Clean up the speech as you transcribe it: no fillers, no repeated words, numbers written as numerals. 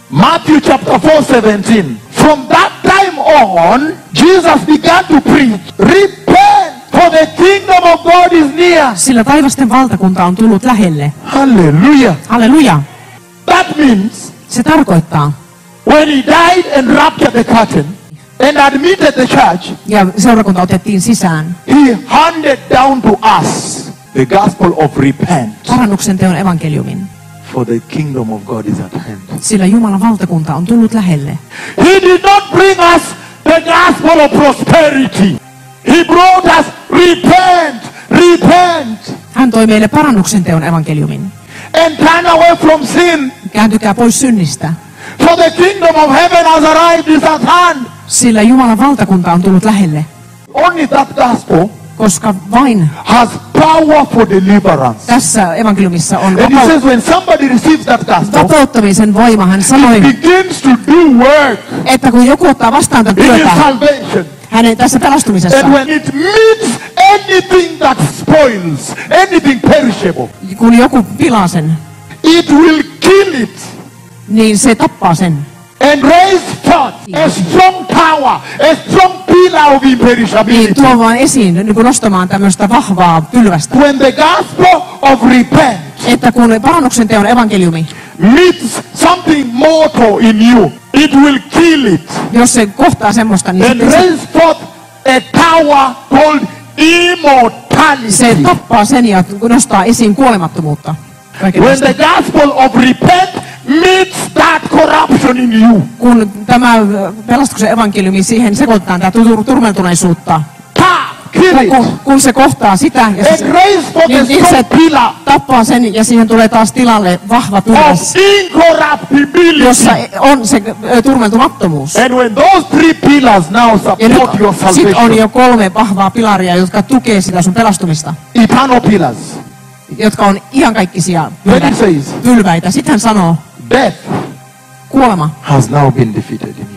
Matthew chapter 4:17. From that time on, Jesus began to preach, repent, for the kingdom of God is near. Sillä taivasten valtakunta on tullut lähelle. Hallelujah. Halleluja. That means Se tarkoittaa, when he died and raptured the curtain and admitted the church, ja seurakunta otettiin sisään, he handed down to us the gospel of repent, parannuksen teon evankeliumin. for the kingdom of God is at hand. Sillä Jumalan valtakunta on tullut lähelle. He did not bring us the gospel of prosperity. He brought us repent, repent, Hän toi meille parannuksen teon evankeliumin. and turn away from sin. Kääntykää pois synnistä. For the kingdom of heaven has arrived, is at hand. Sillä Jumalan valtakunta on tullut lähelle. Only that gospel Koska vain has power for deliverance. tässä evankeliumissa on And he says when somebody receives that gospel, vapauttamisen voima. Hän sanoi, begins to do work että kun joku ottaa vastaan tätä in his työtä salvation. hänen tässä pelastumisessa, And when it meets anything that spoils, anything perishable, kun joku pilaa sen, it will kill it niin se tappaa sen. and raise forth a strong tower, a strong pillar of Niin imperishability. tuo vaan esiin niin kuin nostamaan tämmöistä vahvaa pylvästä. When the gospel of repent Että kun parannuksen teon evankeliumi, meets something mortal in you, it will kill it jos se kohtaa semmoista, niin and sitten raise forth a tower called se immortality. tappaa sen ja nostaa esiin kuolemattomuutta. Kaiken When tästä. the gospel of repent meets that corruption in you, Kun tämä pelastuksen evankeliumi siihen sekoitetaan tätä turmeltuneisuutta, kill it kun se kohtaa sitä, ja and se, raise forth a niin se strong pillar tappaa sen ja siihen tulee taas tilalle vahva of turmes, incorruptibility. jossa on se turmeltumattomuus. And when those three pillars now Ja support your nyt sit on salvation, jo 3 vahvaa pilaria, jotka tukee sitä sun pelastumista, eternal pillars, jotka on iankaikkisia then it says, pylväitä. Sitten hän sanoo, death kuolema has now been defeated in you.